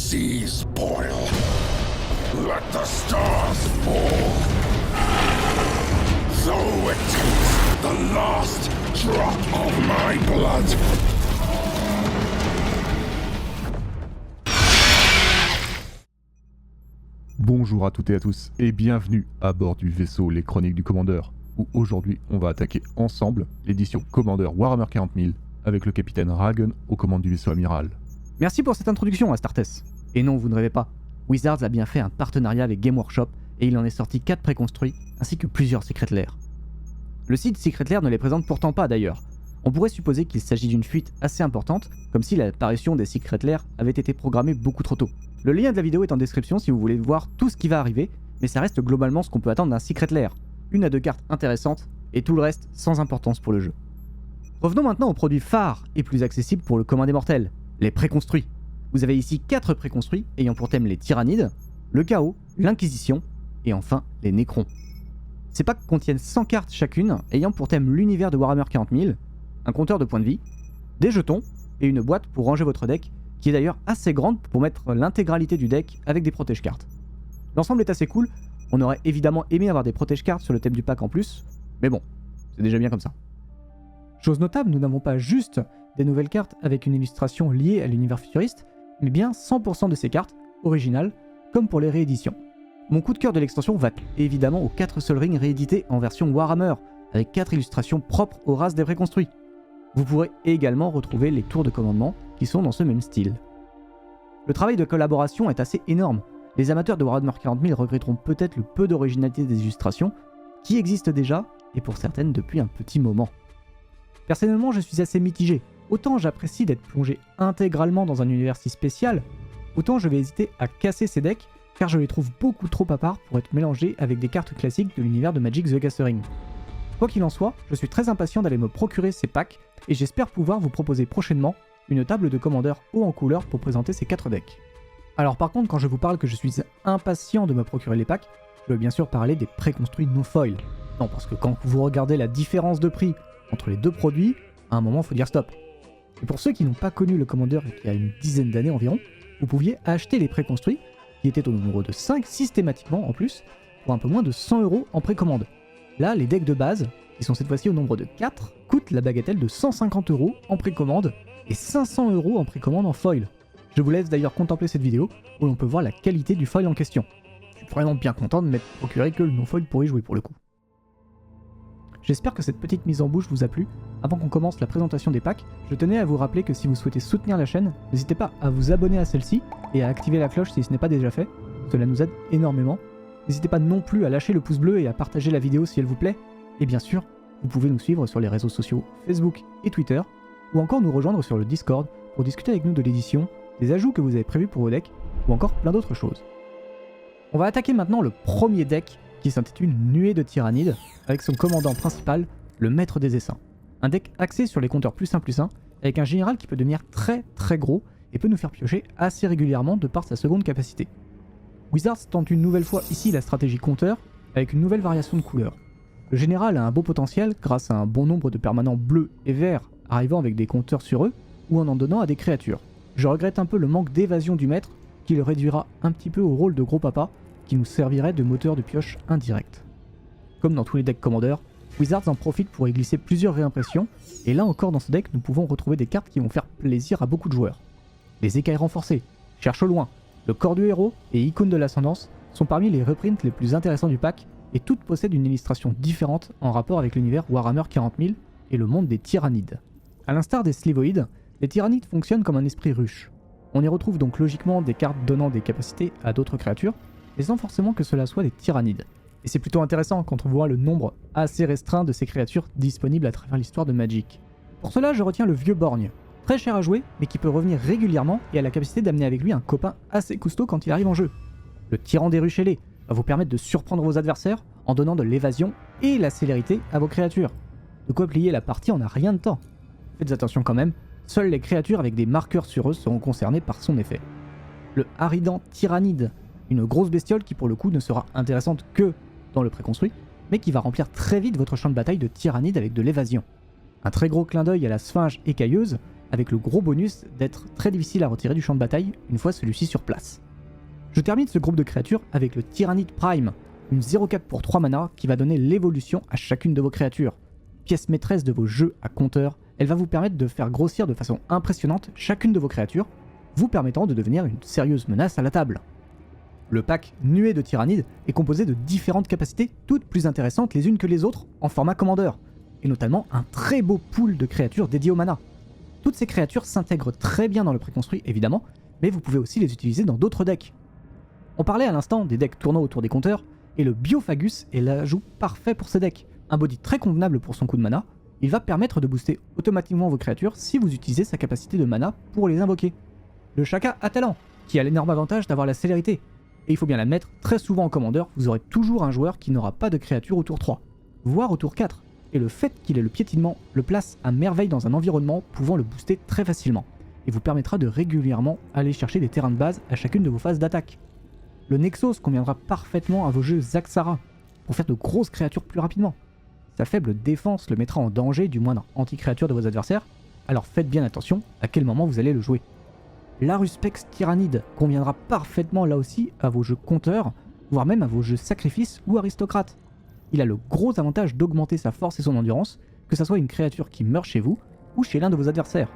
seas boil. Let the stars fall. Though it takes the last drop of my blood. Bonjour à toutes et à tous et bienvenue à bord du vaisseau Les Chroniques du Commandeur, où aujourd'hui on va attaquer ensemble l'édition Commander Warhammer 40 000 avec le capitaine Ragen aux commandes du vaisseau amiral. Merci pour cette introduction, Astartes. Et non, vous ne rêvez pas, Wizards a bien fait un partenariat avec Game Workshop et il en est sorti 4 préconstruits ainsi que plusieurs Secret Lair. Le site Secret Lair ne les présente pourtant pas d'ailleurs. On pourrait supposer qu'il s'agit d'une fuite assez importante, comme si l'apparition des Secret Lair avait été programmée beaucoup trop tôt. Le lien de la vidéo est en description si vous voulez voir tout ce qui va arriver, mais ça reste globalement ce qu'on peut attendre d'un Secret Lair. 1 à 2 cartes intéressantes, et tout le reste sans importance pour le jeu. Revenons maintenant aux produits phares et plus accessibles pour le commun des mortels, les préconstruits. Vous avez ici 4 préconstruits ayant pour thème les tyrannides, le chaos, l'inquisition, et enfin les nécrons. Ces packs contiennent 100 cartes chacune ayant pour thème l'univers de Warhammer 40 000, un compteur de points de vie, des jetons, et une boîte pour ranger votre deck, qui est d'ailleurs assez grande pour mettre l'intégralité du deck avec des protège-cartes. L'ensemble est assez cool, on aurait évidemment aimé avoir des protège-cartes sur le thème du pack en plus, mais bon, c'est déjà bien comme ça. Chose notable, nous n'avons pas juste des nouvelles cartes avec une illustration liée à l'univers futuriste, mais bien 100% de ces cartes, originales, comme pour les rééditions. Mon coup de cœur de l'extension va évidemment aux 4 Sol Ring réédités en version Warhammer, avec 4 illustrations propres aux races des préconstruits. Vous pourrez également retrouver les tours de commandement qui sont dans ce même style. Le travail de collaboration est assez énorme. Les amateurs de Warhammer 40 000 regretteront peut-être le peu d'originalité des illustrations, qui existent déjà, et pour certaines depuis un petit moment. Personnellement, je suis assez mitigé. Autant j'apprécie d'être plongé intégralement dans un univers si spécial, autant je vais hésiter à casser ces decks, car je les trouve beaucoup trop à part pour être mélangés avec des cartes classiques de l'univers de Magic the Gathering. Quoi qu'il en soit, je suis très impatient d'aller me procurer ces packs, et j'espère pouvoir vous proposer prochainement une table de commandeurs haut en couleur pour présenter ces 4 decks. Alors par contre, quand je vous parle que je suis impatient de me procurer les packs, je veux bien sûr parler des préconstruits non foil. Non, parce que quand vous regardez la différence de prix entre les deux produits, à un moment faut dire stop. Et pour ceux qui n'ont pas connu le commandeur il y a une dizaine d'années environ, vous pouviez acheter les préconstruits, qui étaient au nombre de 5 systématiquement en plus, pour un peu moins de 100 € en précommande. Là, les decks de base, qui sont cette fois-ci au nombre de 4, coûtent la bagatelle de 150 € en précommande et 500 € en précommande en foil. Je vous laisse d'ailleurs contempler cette vidéo où l'on peut voir la qualité du foil en question. Je suis vraiment bien content de m'être procuré que le non-foil pour y jouer pour le coup. J'espère que cette petite mise en bouche vous a plu. Avant qu'on commence la présentation des packs, je tenais à vous rappeler que si vous souhaitez soutenir la chaîne, n'hésitez pas à vous abonner à celle-ci et à activer la cloche si ce n'est pas déjà fait. Cela nous aide énormément. N'hésitez pas non plus à lâcher le pouce bleu et à partager la vidéo si elle vous plaît. Et bien sûr, vous pouvez nous suivre sur les réseaux sociaux Facebook et Twitter, ou encore nous rejoindre sur le Discord pour discuter avec nous de l'édition, des ajouts que vous avez prévus pour vos decks, ou encore plein d'autres choses. On va attaquer maintenant le premier deck qui s'intitule Nuée de Tyrannides, avec son commandant principal, le Maître des Essaims. Un deck axé sur les compteurs +1/+1, avec un général qui peut devenir très gros et peut nous faire piocher assez régulièrement de par sa seconde capacité. Wizards tente une nouvelle fois ici la stratégie compteur, avec une nouvelle variation de couleurs. Le général a un beau potentiel grâce à un bon nombre de permanents bleus et verts arrivant avec des compteurs sur eux, ou en donnant à des créatures. Je regrette un peu le manque d'évasion du maître, qui le réduira un petit peu au rôle de gros papa, qui nous servirait de moteur de pioche indirect. Comme dans tous les decks commandeurs, Wizards en profite pour y glisser plusieurs réimpressions, et là encore dans ce deck nous pouvons retrouver des cartes qui vont faire plaisir à beaucoup de joueurs. Les écailles renforcées, Cherche au loin, le corps du héros et Icône de l'ascendance sont parmi les reprints les plus intéressants du pack, et toutes possèdent une illustration différente en rapport avec l'univers Warhammer 40 000 et le monde des tyrannides. A l'instar des Slivoïdes, les tyrannides fonctionnent comme un esprit ruche. On y retrouve donc logiquement des cartes donnant des capacités à d'autres créatures, mais sans forcément que cela soit des tyrannides. Et c'est plutôt intéressant quand on voit le nombre assez restreint de ces créatures disponibles à travers l'histoire de Magic. Pour cela, je retiens le vieux borgne, très cher à jouer, mais qui peut revenir régulièrement et a la capacité d'amener avec lui un copain assez costaud quand il arrive en jeu. Le tyran des ruches ailées va vous permettre de surprendre vos adversaires en donnant de l'évasion et la célérité à vos créatures. De quoi plier la partie en un rien de temps. Faites attention quand même, seules les créatures avec des marqueurs sur eux seront concernées par son effet. Le Haridan Tyrannide, une grosse bestiole qui pour le coup ne sera intéressante que dans le préconstruit, mais qui va remplir très vite votre champ de bataille de Tyrannide avec de l'évasion. Un très gros clin d'œil à la Sphinge écailleuse, avec le gros bonus d'être très difficile à retirer du champ de bataille une fois celui-ci sur place. Je termine ce groupe de créatures avec le Tyrannide Prime, une 0/4 pour 3 mana qui va donner l'évolution à chacune de vos créatures. Pièce maîtresse de vos jeux à compteur, elle va vous permettre de faire grossir de façon impressionnante chacune de vos créatures, vous permettant de devenir une sérieuse menace à la table. Le pack Nuée de Tyrannide est composé de différentes capacités, toutes plus intéressantes les unes que les autres en format commandeur, et notamment un très beau pool de créatures dédiées au mana. Toutes ces créatures s'intègrent très bien dans le préconstruit évidemment, mais vous pouvez aussi les utiliser dans d'autres decks. On parlait à l'instant des decks tournant autour des compteurs, et le Biophagus est l'ajout parfait pour ces decks. Un body très convenable pour son coût de mana, il va permettre de booster automatiquement vos créatures si vous utilisez sa capacité de mana pour les invoquer. Le Shaka à talent, qui a l'énorme avantage d'avoir la célérité, et il faut bien l'admettre, très souvent en commandeur, vous aurez toujours un joueur qui n'aura pas de créature au tour 3, voire au tour 4, et le fait qu'il ait le piétinement le place à merveille dans un environnement pouvant le booster très facilement, et vous permettra de régulièrement aller chercher des terrains de base à chacune de vos phases d'attaque. Le Nexos conviendra parfaitement à vos jeux Zaxara, pour faire de grosses créatures plus rapidement. Sa faible défense le mettra en danger du moindre anti-créature de vos adversaires, alors faites bien attention à quel moment vous allez le jouer. L'Aruspex Tyrannide conviendra parfaitement là aussi à vos jeux compteurs, voire même à vos jeux sacrifices ou aristocrates. Il a le gros avantage d'augmenter sa force et son endurance, que ça soit une créature qui meurt chez vous ou chez l'un de vos adversaires.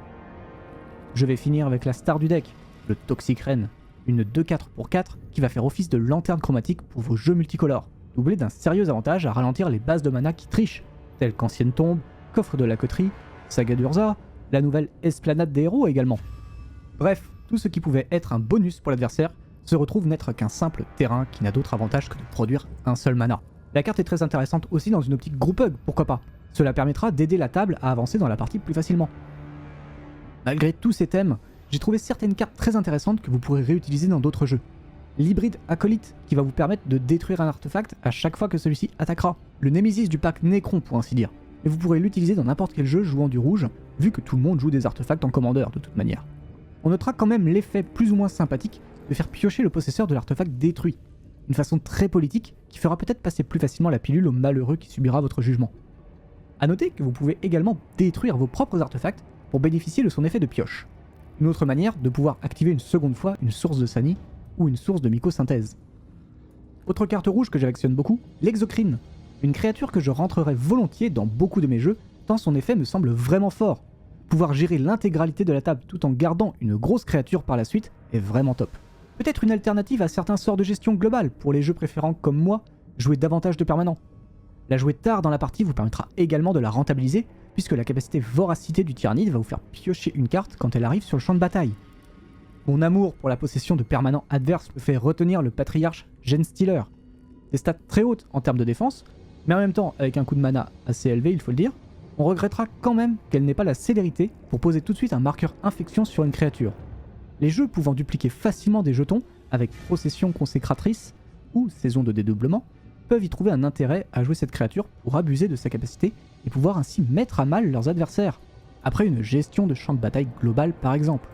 Je vais finir avec la star du deck, le Toxic Reine, une 2/4 pour 4 qui va faire office de lanterne chromatique pour vos jeux multicolores, doublé d'un sérieux avantage à ralentir les bases de mana qui trichent, telles qu'Ancienne Tombe, Coffre de la Coterie, Saga d'Urza, la nouvelle Esplanade des Héros également. Bref, tout ce qui pouvait être un bonus pour l'adversaire se retrouve n'être qu'un simple terrain qui n'a d'autre avantage que de produire un seul mana. La carte est très intéressante aussi dans une optique group hug, pourquoi pas. Cela permettra d'aider la table à avancer dans la partie plus facilement. Malgré tous ces thèmes, j'ai trouvé certaines cartes très intéressantes que vous pourrez réutiliser dans d'autres jeux. L'hybride acolyte qui va vous permettre de détruire un artefact à chaque fois que celui-ci attaquera. Le Némésis du pack Necron pour ainsi dire. Et vous pourrez l'utiliser dans n'importe quel jeu jouant du rouge, vu que tout le monde joue des artefacts en commandeur de toute manière. On notera quand même l'effet plus ou moins sympathique de faire piocher le possesseur de l'artefact détruit. Une façon très politique qui fera peut-être passer plus facilement la pilule au malheureux qui subira votre jugement. A noter que vous pouvez également détruire vos propres artefacts pour bénéficier de son effet de pioche. Une autre manière de pouvoir activer une seconde fois une source de Sani ou une source de mycosynthèse. Autre carte rouge que j'affectionne beaucoup, l'Exocrine, une créature que je rentrerai volontiers dans beaucoup de mes jeux tant son effet me semble vraiment fort. Pouvoir gérer l'intégralité de la table tout en gardant une grosse créature par la suite est vraiment top. Peut-être une alternative à certains sorts de gestion globale pour les jeux préférant comme moi jouer davantage de permanents. La jouer tard dans la partie vous permettra également de la rentabiliser puisque la capacité voracité du Tyrannide va vous faire piocher une carte quand elle arrive sur le champ de bataille. Mon amour pour la possession de permanents adverses me fait retenir le patriarche Genestealer. Des stats très hautes en termes de défense, mais en même temps avec un coût de mana assez élevé il faut le dire, on regrettera quand même qu'elle n'ait pas la célérité pour poser tout de suite un marqueur infection sur une créature. Les jeux pouvant dupliquer facilement des jetons avec Procession Consécratrice ou Saison de dédoublement peuvent y trouver un intérêt à jouer cette créature pour abuser de sa capacité et pouvoir ainsi mettre à mal leurs adversaires, après une gestion de champ de bataille globale par exemple.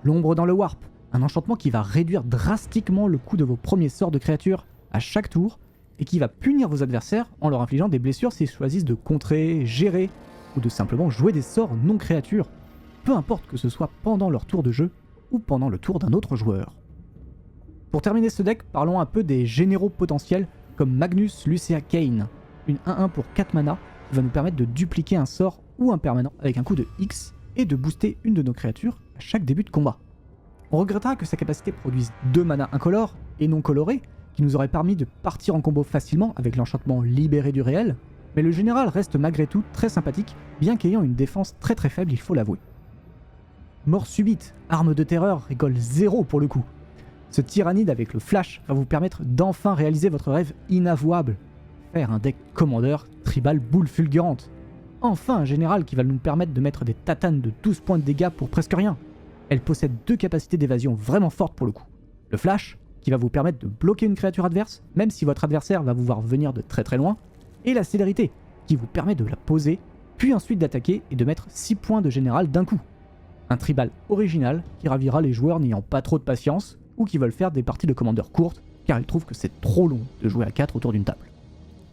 L'ombre dans le Warp, un enchantement qui va réduire drastiquement le coût de vos premiers sorts de créatures à chaque tour et qui va punir vos adversaires en leur infligeant des blessures s'ils choisissent de contrer, gérer ou de simplement jouer des sorts non créatures, peu importe que ce soit pendant leur tour de jeu ou pendant le tour d'un autre joueur. Pour terminer ce deck, parlons un peu des généraux potentiels comme Magnus Lucea Kane, une 1/1 pour 4 mana qui va nous permettre de dupliquer un sort ou un permanent avec un coût de X et de booster une de nos créatures à chaque début de combat. On regrettera que sa capacité produise 2 mana incolores et non colorés, qui nous aurait permis de partir en combo facilement avec l'enchantement libéré du réel, mais le général reste malgré tout très sympathique, bien qu'ayant une défense très très faible il faut l'avouer. Mort subite, arme de terreur, rigole 0 pour le coup. Ce Tyrannide avec le flash va vous permettre d'enfin réaliser votre rêve inavouable, faire un deck commandeur tribal boule fulgurante. Enfin un général qui va nous permettre de mettre des tatanes de 12 points de dégâts pour presque rien. Elle possède 2 capacités d'évasion vraiment fortes pour le coup. Le flash, qui va vous permettre de bloquer une créature adverse, même si votre adversaire va vous voir venir de très très loin, et la célérité, qui vous permet de la poser, puis ensuite d'attaquer et de mettre 6 points de général d'un coup. Un tribal original qui ravira les joueurs n'ayant pas trop de patience, ou qui veulent faire des parties de commandeur courtes, car ils trouvent que c'est trop long de jouer à 4 autour d'une table.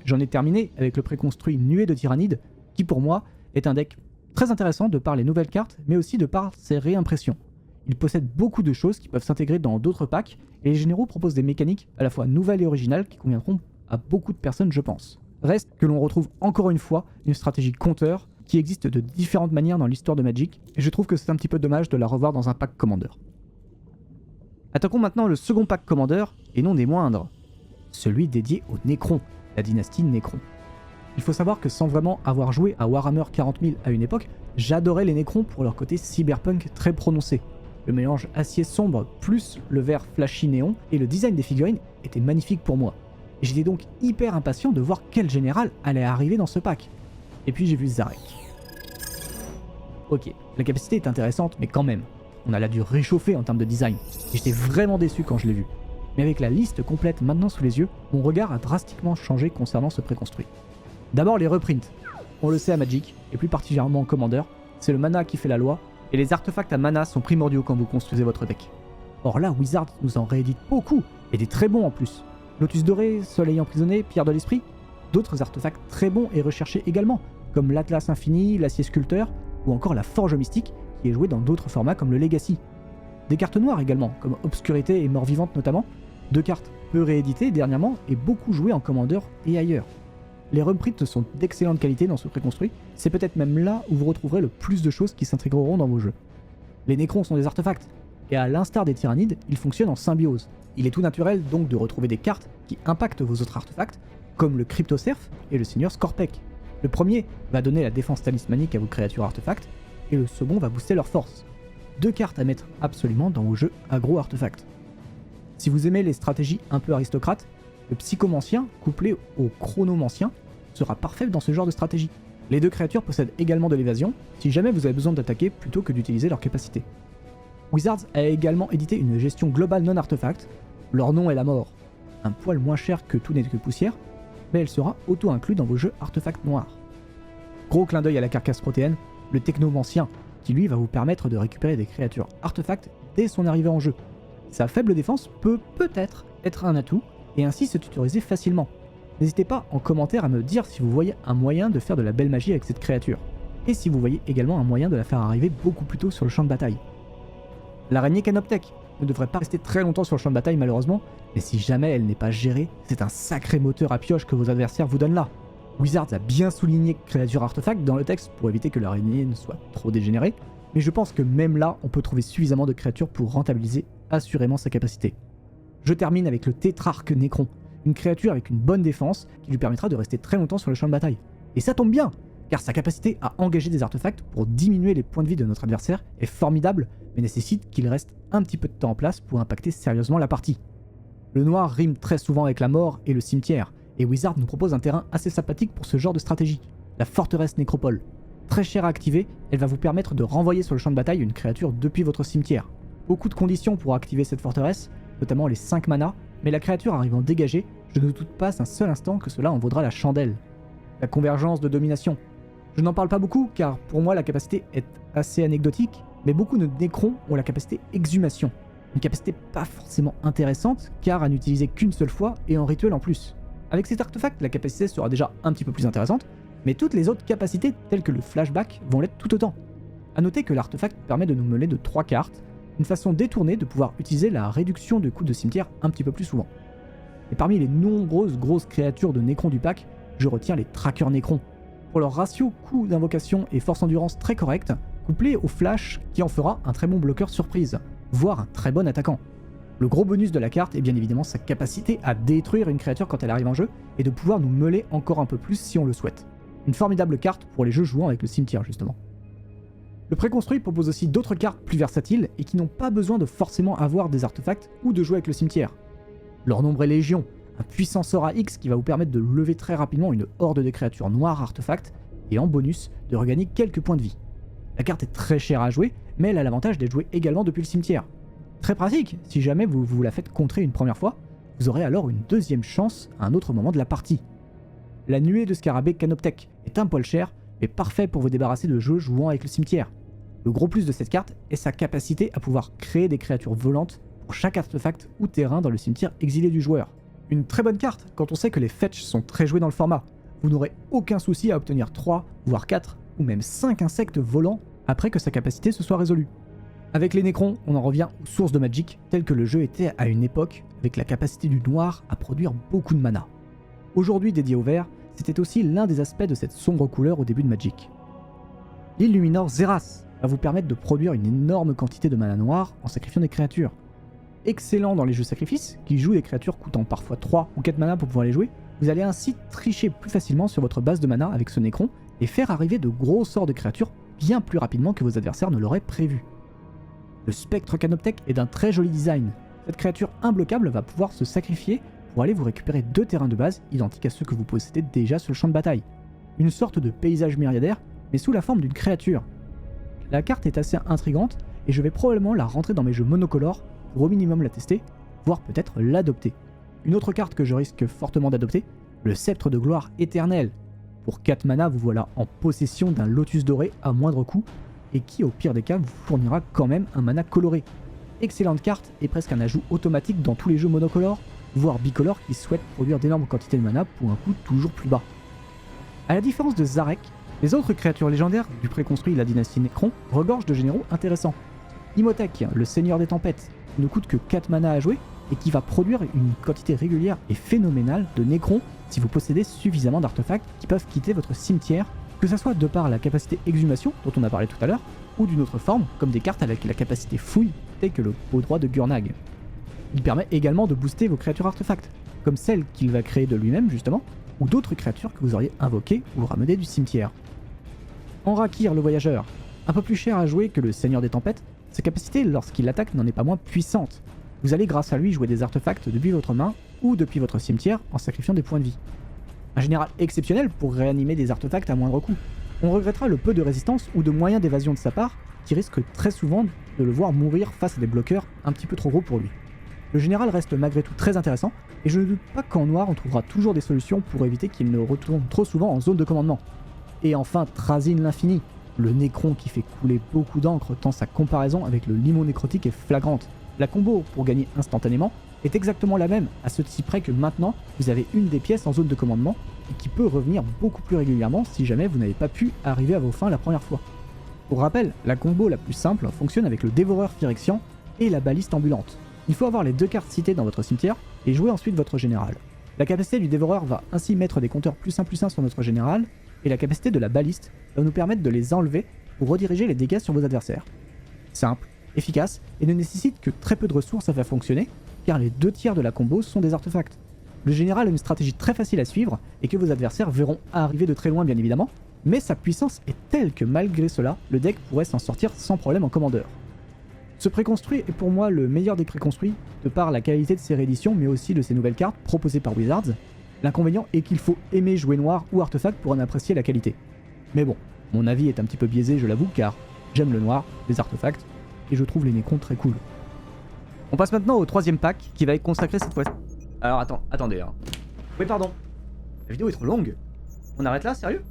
J'en ai terminé avec le préconstruit Nuée de Tyrannide, qui pour moi est un deck Très intéressant de par les nouvelles cartes, mais aussi de par ses réimpressions. Il possède beaucoup de choses qui peuvent s'intégrer dans d'autres packs, et les généraux proposent des mécaniques à la fois nouvelles et originales qui conviendront à beaucoup de personnes, je pense. Reste que l'on retrouve encore une fois une stratégie compteur qui existe de différentes manières dans l'histoire de Magic, et je trouve que c'est un petit peu dommage de la revoir dans un pack Commander. Attaquons maintenant le second pack Commander, et non des moindres, celui dédié aux Nécrons, la dynastie Nécron. Il faut savoir que sans vraiment avoir joué à Warhammer 40 000 à une époque, j'adorais les Nécrons pour leur côté cyberpunk très prononcé. Le mélange acier sombre plus le vert flashy néon, et le design des figurines était magnifique pour moi. Et j'étais donc hyper impatient de voir quel général allait arriver dans ce pack. Et puis j'ai vu Zarek. Ok, la capacité est intéressante, mais quand même, on a là dû réchauffer en termes de design, et j'étais vraiment déçu quand je l'ai vu. Mais avec la liste complète maintenant sous les yeux, mon regard a drastiquement changé concernant ce préconstruit. D'abord les reprints. On le sait à Magic, et plus particulièrement en Commander, c'est le mana qui fait la loi, et les artefacts à mana sont primordiaux quand vous construisez votre deck. Or là, Wizards nous en réédite beaucoup, et des très bons en plus. Lotus doré, soleil emprisonné, pierre de l'esprit, d'autres artefacts très bons et recherchés également, comme l'Atlas infini, l'acier sculpteur, ou encore la forge mystique, qui est jouée dans d'autres formats comme le Legacy. Des cartes noires également, comme Obscurité et Mort Vivante notamment, 2 cartes peu rééditées dernièrement et beaucoup jouées en Commander et ailleurs. Les reprints sont d'excellente qualité dans ce préconstruit, c'est peut-être même là où vous retrouverez le plus de choses qui s'intégreront dans vos jeux. Les Nécrons sont des artefacts, et à l'instar des Tyrannides, ils fonctionnent en symbiose. Il est tout naturel donc de retrouver des cartes qui impactent vos autres artefacts, comme le Cryptocerf et le Seigneur Scorpec. Le premier va donner la défense talismanique à vos créatures artefacts, et le second va booster leur force. 2 cartes à mettre absolument dans vos jeux aggro-artefacts. Si vous aimez les stratégies un peu aristocrates, le Psychomancien couplé au Chronomancien sera parfait dans ce genre de stratégie. Les 2 créatures possèdent également de l'évasion, si jamais vous avez besoin d'attaquer plutôt que d'utiliser leur capacité. Wizards a également édité une gestion globale non-artefact, leur nom est la mort. Un poil moins cher que Tout n'est que poussière, mais elle sera auto-inclue dans vos jeux artefacts noirs. Gros clin d'œil à la carcasse protéenne, le Technomancien, qui lui va vous permettre de récupérer des créatures artefacts dès son arrivée en jeu. Sa faible défense peut peut-être être un atout, et ainsi se tutoriser facilement. N'hésitez pas en commentaire à me dire si vous voyez un moyen de faire de la belle magie avec cette créature, et si vous voyez également un moyen de la faire arriver beaucoup plus tôt sur le champ de bataille. L'araignée Canoptech ne devrait pas rester très longtemps sur le champ de bataille malheureusement, mais si jamais elle n'est pas gérée, c'est un sacré moteur à pioche que vos adversaires vous donnent là. Wizards a bien souligné créature artefact dans le texte pour éviter que l'araignée ne soit trop dégénérée, mais je pense que même là, on peut trouver suffisamment de créatures pour rentabiliser assurément sa capacité. Je termine avec le Tétrarque Nécron, une créature avec une bonne défense qui lui permettra de rester très longtemps sur le champ de bataille. Et ça tombe bien, car sa capacité à engager des artefacts pour diminuer les points de vie de notre adversaire est formidable, mais nécessite qu'il reste un petit peu de temps en place pour impacter sérieusement la partie. Le noir rime très souvent avec la mort et le cimetière, et Wizard nous propose un terrain assez sympathique pour ce genre de stratégie, la forteresse Nécropole. Très chère à activer, elle va vous permettre de renvoyer sur le champ de bataille une créature depuis votre cimetière. Beaucoup de conditions pour activer cette forteresse, notamment les 5 manas, mais la créature arrivant dégagée, je ne doute pas un seul instant que cela en vaudra la chandelle. La convergence de domination. Je n'en parle pas beaucoup car pour moi la capacité est assez anecdotique, mais beaucoup de Nécrons ont la capacité exhumation. Une capacité pas forcément intéressante car à n'utiliser qu'une seule fois et en rituel en plus. Avec cet artefact, la capacité sera déjà un petit peu plus intéressante, mais toutes les autres capacités telles que le flashback vont l'être tout autant. A noter que l'artefact permet de nous mêler de 3 cartes, une façon détournée de pouvoir utiliser la réduction de coût de cimetière un petit peu plus souvent. Et parmi les nombreuses grosses créatures de Nécrons du pack, je retiens les trackers Nécrons. Pour leur ratio coût d'invocation et force endurance très correct, couplé au flash qui en fera un très bon bloqueur surprise, voire un très bon attaquant. Le gros bonus de la carte est bien évidemment sa capacité à détruire une créature quand elle arrive en jeu et de pouvoir nous meuler encore un peu plus si on le souhaite. Une formidable carte pour les jeux jouant avec le cimetière justement. Le préconstruit propose aussi d'autres cartes plus versatiles et qui n'ont pas besoin de forcément avoir des artefacts ou de jouer avec le cimetière. Leur nombre est légion, un puissant sort à X qui va vous permettre de lever très rapidement une horde de créatures noires artefacts et en bonus de regagner quelques points de vie. La carte est très chère à jouer, mais elle a l'avantage d'être jouée également depuis le cimetière. Très pratique, si jamais vous la faites contrer une première fois, vous aurez alors une deuxième chance à un autre moment de la partie. La nuée de scarabée Canoptech est un poil cher, mais parfait pour vous débarrasser de jeux jouant avec le cimetière. Le gros plus de cette carte est sa capacité à pouvoir créer des créatures volantes pour chaque artefact ou terrain dans le cimetière exilé du joueur. Une très bonne carte quand on sait que les fetch sont très joués dans le format. Vous n'aurez aucun souci à obtenir 3, voire 4 ou même 5 insectes volants après que sa capacité se soit résolue. Avec les Nécrons, on en revient aux sources de Magic, tel que le jeu était à une époque, avec la capacité du noir à produire beaucoup de mana. Aujourd'hui dédié au vert, c'était aussi l'un des aspects de cette sombre couleur au début de Magic. L'île Luminor Xerath va vous permettre de produire une énorme quantité de mana noir en sacrifiant des créatures. Excellent dans les jeux sacrifices, qui jouent des créatures coûtant parfois 3 ou 4 mana pour pouvoir les jouer, vous allez ainsi tricher plus facilement sur votre base de mana avec ce Nécron et faire arriver de gros sorts de créatures bien plus rapidement que vos adversaires ne l'auraient prévu. Le Spectre Canoptech est d'un très joli design. Cette créature imbloquable va pouvoir se sacrifier pour aller vous récupérer 2 terrains de base identiques à ceux que vous possédez déjà sur le champ de bataille. Une sorte de paysage myriadaire, mais sous la forme d'une créature. La carte est assez intrigante et je vais probablement la rentrer dans mes jeux monocolores pour au minimum la tester, voire peut-être l'adopter. Une autre carte que je risque fortement d'adopter, le Sceptre de Gloire Éternelle. Pour 4 mana, vous voilà en possession d'un lotus doré à moindre coût et qui au pire des cas vous fournira quand même un mana coloré. Excellente carte et presque un ajout automatique dans tous les jeux monocolores, voire bicolores qui souhaitent produire d'énormes quantités de mana pour un coût toujours plus bas. A la différence de Zarek, les autres créatures légendaires du préconstruit la dynastie Nécron regorgent de généraux intéressants. Imhotep, le Seigneur des Tempêtes, ne coûte que 4 mana à jouer et qui va produire une quantité régulière et phénoménale de Nécrons si vous possédez suffisamment d'artefacts qui peuvent quitter votre cimetière, que ce soit de par la capacité exhumation dont on a parlé tout à l'heure, ou d'une autre forme, comme des cartes avec la capacité fouille, telle que le Peau droit de Gurnag. Il permet également de booster vos créatures artefacts, comme celles qu'il va créer de lui-même justement, ou d'autres créatures que vous auriez invoquées ou ramenées du cimetière. Enrakir le Voyageur, un peu plus cher à jouer que le Seigneur des Tempêtes, sa capacité lorsqu'il attaque n'en est pas moins puissante. Vous allez grâce à lui jouer des artefacts depuis votre main ou depuis votre cimetière en sacrifiant des points de vie. Un général exceptionnel pour réanimer des artefacts à moindre coût. On regrettera le peu de résistance ou de moyens d'évasion de sa part, qui risque très souvent de le voir mourir face à des bloqueurs un petit peu trop gros pour lui. Le général reste malgré tout très intéressant, et je ne doute pas qu'en noir on trouvera toujours des solutions pour éviter qu'il ne retourne trop souvent en zone de commandement. Et enfin Trazyn l'Infini, le Nécron qui fait couler beaucoup d'encre tant sa comparaison avec le Limon Nécrotique est flagrante. La combo pour gagner instantanément est exactement la même, à ce près que maintenant vous avez une des pièces en zone de commandement et qui peut revenir beaucoup plus régulièrement si jamais vous n'avez pas pu arriver à vos fins la première fois. Pour rappel, la combo la plus simple fonctionne avec le Dévoreur Phyrexian et la Baliste Ambulante. Il faut avoir les 2 cartes citées dans votre cimetière et jouer ensuite votre général. La capacité du Dévoreur va ainsi mettre des compteurs +1/+1 sur notre général, et la capacité de la Baliste va nous permettre de les enlever pour rediriger les dégâts sur vos adversaires. Simple, efficace et ne nécessite que très peu de ressources à faire fonctionner, car les 2 tiers de la combo sont des artefacts. Le général a une stratégie très facile à suivre et que vos adversaires verront arriver de très loin bien évidemment, mais sa puissance est telle que malgré cela, le deck pourrait s'en sortir sans problème en commandeur. Ce préconstruit est pour moi le meilleur des préconstruits, de par la qualité de ses rééditions mais aussi de ses nouvelles cartes proposées par Wizards. L'inconvénient est qu'il faut aimer jouer noir ou artefact pour en apprécier la qualité. Mais bon, mon avis est un petit peu biaisé je l'avoue car j'aime le noir, les artefacts, et je trouve les Nécrons très cool. On passe maintenant au 3ème pack qui va être consacré cette fois. Alors attendez hein. Oui pardon, la vidéo est trop longue. On arrête là, sérieux?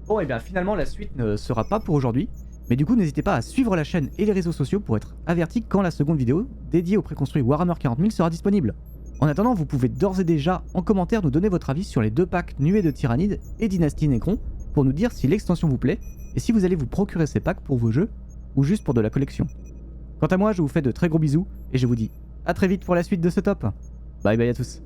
Bon et bien finalement la suite ne sera pas pour aujourd'hui, mais du coup n'hésitez pas à suivre la chaîne et les réseaux sociaux pour être averti quand la seconde vidéo dédiée au préconstruit Warhammer 40 000 sera disponible. En attendant, vous pouvez d'ores et déjà en commentaire nous donner votre avis sur les 2 packs Nuée de Tyrannides et Dynastie Nécron pour nous dire si l'extension vous plaît et si vous allez vous procurer ces packs pour vos jeux ou juste pour de la collection. Quant à moi, je vous fais de très gros bisous et je vous dis à très vite pour la suite de ce top. Bye bye à tous.